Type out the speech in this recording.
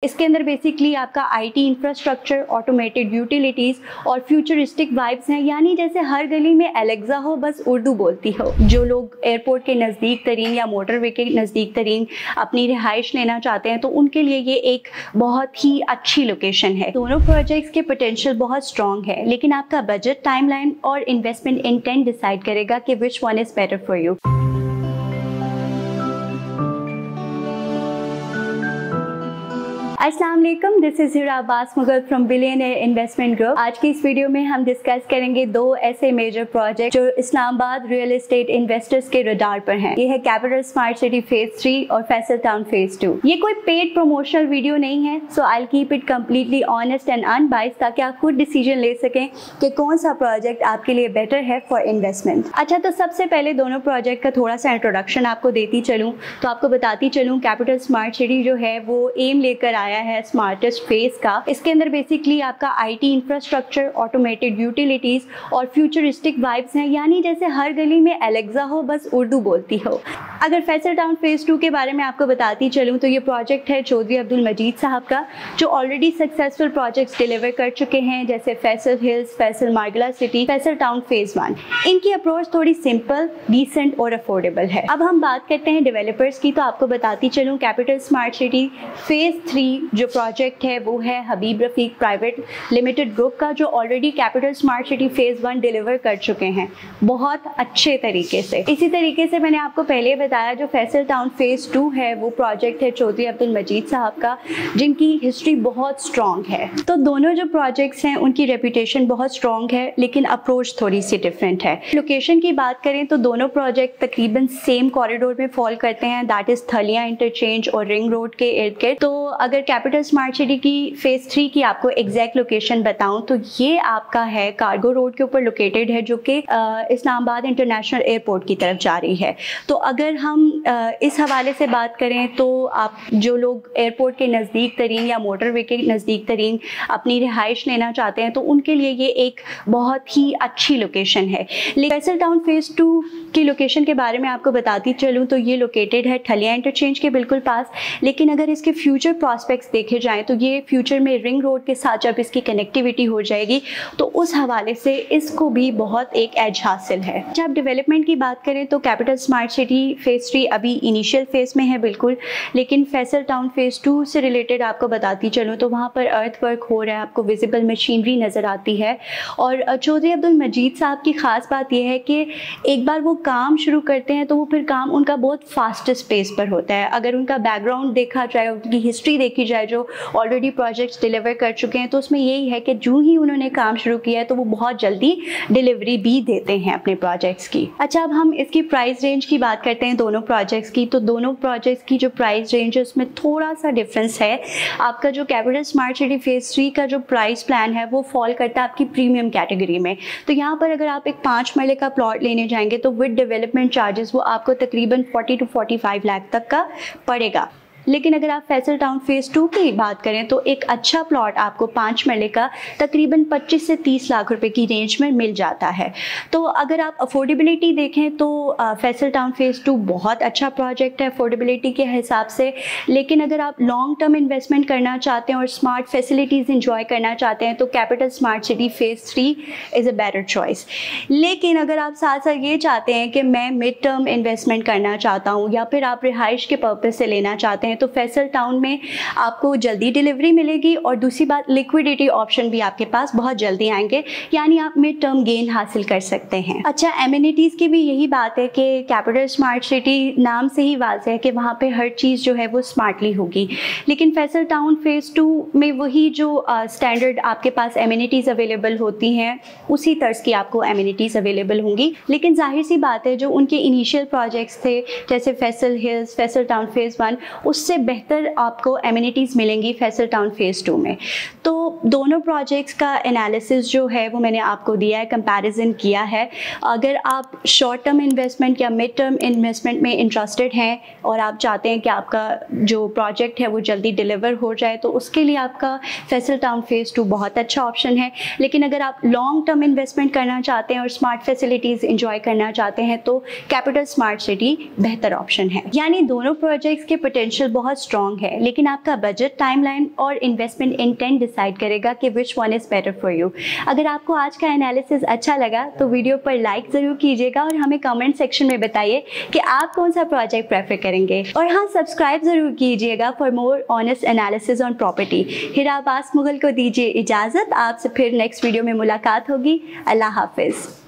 इसके अंदर बेसिकली आपका आईटी इंफ्रास्ट्रक्चर, ऑटोमेटेड यूटिलिटीज़ और फ्यूचरिस्टिक वाइब्स हैं, यानी जैसे हर गली में एलेक्सा हो बस उर्दू बोलती हो। जो लोग एयरपोर्ट के नज़दीक तरीन या मोटरवे के नज़दीक तरीन अपनी रिहाइश लेना चाहते हैं तो उनके लिए ये एक बहुत ही अच्छी लोकेशन है। दोनों प्रोजेक्ट्स के पोटेंशियल बहुत स्ट्रॉन्ग है, लेकिन आपका बजट, टाइमलाइन और इन्वेस्टमेंट इंटेंट डिसाइड करेगा कि which one is better for you. अस्सलाम वालेकुम, this is Hira Abbas Mughal from billionaire investment group. आज की इस वीडियो में हम डिस्कस करेंगे दो ऐसे मेजर प्रोजेक्ट जो इस्लामाबाद रियल एस्टेट इन्वेस्टर्स के रडार पर हैं। ये है कैपिटल स्मार्ट सिटी फेज 3 और फैसल टाउन फेज 2। ये कोई पेड प्रमोशनल वीडियो नहीं है, so I keep it completely honest and unbiased, ताकि आप खुद डिसीजन ले सकें कि कौन सा प्रोजेक्ट आपके लिए बेटर है फॉर इन्वेस्टमेंट। अच्छा, तो सबसे पहले दोनों प्रोजेक्ट का थोड़ा सा इंट्रोडक्शन आपको देती चलूँ तो आपको बताती चलूँ कैपिटल स्मार्ट सिटी जो है वो एम लेकर आया है स्मार्टेस्ट फेज का। इसके अंदर बेसिकली आपका आईटी इंफ्रास्ट्रक्चर, ऑटोमेटेड यूटिलिटीज़ और फ्यूचरिस्टिक वाइब्स हैं, यानी जैसे हर गली में एलेक्सा हो बस उर्दू बोलती हो। अगर फैसल टाउन फेज 2 के बारे में आपको बताती चलूँ तो ये प्रोजेक्ट है चौधरी अब्दुल मजीद साहब का, जो ऑलरेडी सक्सेसफुल प्रोजेक्ट्स डिलीवर कर चुके हैं, जैसे फैसल हिल्स, फैसल मार्गला सिटी, फैसल टाउन फेज 1। इनकी अप्रोच थोड़ी सिंपल, डिसेंट और अफोर्डेबल है। अब हम बात करते हैं डेवलपर्स की, तो आपको बताती चलूँ कैपिटल स्मार्ट सिटी फेज 3 जो प्रोजेक्ट है वो है हबीब रफीक प्राइवेट लिमिटेड ग्रुप का, जो already capital smart city phase 1 deliver कर चुके हैं बहुत अच्छे तरीके से। इसी तरीके से मैंने आपको पहले बताया जो फैसल टाउन फेज 2 है वो प्रोजेक्ट है चौधरी अब्दुल मजीद साहब का, जिनकी हिस्ट्री बहुत स्ट्रॉन्ग है। तो दोनों जो प्रोजेक्ट्स हैं उनकी रेपुटेशन बहुत स्ट्रॉन्ग है, लेकिन अप्रोच थोड़ी सी डिफरेंट है। लोकेशन की बात करें तो दोनों प्रोजेक्ट तकरीबन सेम कॉरिडोर में फॉल करते हैं, दैट इज थलिया इंटरचेंज और रिंग रोड के इर्द गिर्द। तो अगर कैपिटल स्मार्ट सिटी की फेज 3 की आपको एग्जैक्ट लोकेशन बताऊं तो ये आपका है कार्गो रोड के ऊपर लोकेटेड है, जो कि इस्लामाबाद इंटरनेशनल एयरपोर्ट की तरफ जा रही है। तो अगर हम इस हवाले से बात करें तो आप जो लोग एयरपोर्ट के नज़दीक तरीन या मोटरवे के नज़दीक तरीन अपनी रिहाइश लेना चाहते हैं तो उनके लिए ये एक बहुत ही अच्छी लोकेशन है। फैसल टाउन फेज 2 की लोकेशन के बारे में आपको बताती चलूँ तो ये लोकेटेड है ठलिया इंटरचेंज के बिल्कुल पास, लेकिन अगर इसके फ्यूचर प्रॉस्पेक्ट्स देखे जाएँ तो ये फ्यूचर में रिंग रोड के साथ जब इसकी कनेक्टिविटी हो जाएगी तो उस हवाले से इसको भी बहुत एक एज हासिल है। जब डेवलपमेंट की बात करें तो कैपिटल स्मार्ट सिटी फेज 3 अभी इनिशियल फेज में है बिल्कुल, लेकिन फैसल टाउन फेज 2 से रिलेटेड आपको बताती चलूँ तो वहाँ पर अर्थ वर्क हो रहा है, आपको विजिबल मशीनरी नज़र आती है। और चौधरी अब्दुल मजीद साहब की ख़ास बात यह है कि एक बार वो काम शुरू करते हैं तो वो फिर काम उनका बहुत फास्टेस्ट पेस पर होता है। अगर उनका बैकग्राउंड देखा जाए, उनकी हिस्ट्री देखी जाए जो ऑलरेडी प्रोजेक्ट्स डिलीवर कर चुके हैं, तो उसमें यही है कि जो ही उन्होंने काम शुरू किया है तो वो बहुत जल्दी डिलीवरी भी देते हैं अपने प्रोजेक्ट्स की। अच्छा, अब हम इसकी प्राइस रेंज की बात करते हैं दोनों प्रोजेक्ट्स की। तो दोनों प्रोजेक्ट्स की जो प्राइस रेंज है उसमें थोड़ा सा डिफरेंस है। आपका जो कैपिटल स्मार्ट सिटी फेज 3 का जो प्राइस प्लान है वो फॉल करता है आपकी प्रीमियम कैटेगरी में। तो यहाँ पर अगर आप एक 5 मरले का प्लॉट लेने जाएंगे तो विद डेवलपमेंट चार्जेस वो आपको तकरीबन 40 to 45 लाख तक का पड़ेगा। लेकिन अगर आप फैसल टाउन फेज 2 की बात करें तो एक अच्छा प्लॉट आपको 5 मरले का तकरीबन 25 से 30 लाख रुपए की रेंज में मिल जाता है। तो अगर आप अफोर्डेबिलिटी देखें तो फैसल टाउन फेज 2 बहुत अच्छा प्रोजेक्ट है अफोर्डेबिलिटी के हिसाब से, लेकिन अगर आप लॉन्ग टर्म इन्वेस्टमेंट करना चाहते हैं और स्मार्ट फैसिलिटीज़ इंजॉय करना चाहते हैं तो capital smart city phase 3 is a better choice. लेकिन अगर आप साथ साथ ये चाहते हैं कि मैं मिड टर्म इन्वेस्टमेंट करना चाहता हूँ या फिर आप रिहाइश के पर्पज़ से लेना चाहते हैं तो फैसल टाउन में आपको जल्दी डिलीवरी मिलेगी और दूसरी बात लिक्विडिटी ऑप्शन भी आपके पास बहुत जल्दी आएंगे, यानी आप मिड टर्म गेन हासिल कर सकते हैं। अच्छा, एमिनिटीज़ की भी यही बात है कि कैपिटल स्मार्ट सिटी नाम से ही वाज़ेह है कि वहाँ पे हर चीज़ जो है वो स्मार्टली होगी, लेकिन फैसल टाउन फेज 2 में वही जो स्टैंडर्ड आपके पास एमिनिटीज़ अवेलेबल होती हैं उसी तर्ज की आपको एमिनिटीज़ अवेलेबल होंगी। लेकिन जाहिर सी बात है जो उनके इनिशियल प्रोजेक्ट्स थे जैसे Faisal hills, Faisal town phase 1, उससे बेहतर आपको एमिनिटीज़ मिलेंगी फैसल टाउन फेज 2 में। तो दोनों प्रोजेक्ट्स का एनालिसिस जो है वो मैंने आपको दिया है, कंपैरिजन किया है। अगर आप शॉर्ट टर्म इन्वेस्टमेंट या मिड टर्म इन्वेस्टमेंट में इंटरेस्टेड हैं और आप चाहते हैं कि आपका जो प्रोजेक्ट है वो जल्दी डिलीवर हो जाए, तो उसके लिए आपका फैसल टाउन फेज़ 2 बहुत अच्छा ऑप्शन है। लेकिन अगर आप लॉन्ग टर्म इन्वेस्टमेंट करना चाहते हैं और स्मार्ट फैसिलिटीज़ इंजॉय करना चाहते हैं तो कैपिटल स्मार्ट सिटी बेहतर ऑप्शन है। यानी दोनों प्रोजेक्ट्स के पोटेंशियल बहुत स्ट्रॉन्ग है, लेकिन आपका बजट, टाइमलाइन और इन्वेस्टमेंट इंटेंट डिसाइड करेगा कि which one is better for you. अगर आपको आज का एनालिसिस अच्छा लगा तो वीडियो पर लाइक ज़रूर कीजिएगा और हमें कमेंट सेक्शन में बताइए कि आप कौन सा प्रोजेक्ट प्रेफर करेंगे। और हाँ, सब्सक्राइब ज़रूर कीजिएगा for more honest analysis on property. Hira Abbas Mughal को दीजिए इजाज़त, आपसे फिर नेक्स्ट वीडियो में मुलाकात होगी। अल्लाह हाफिज़।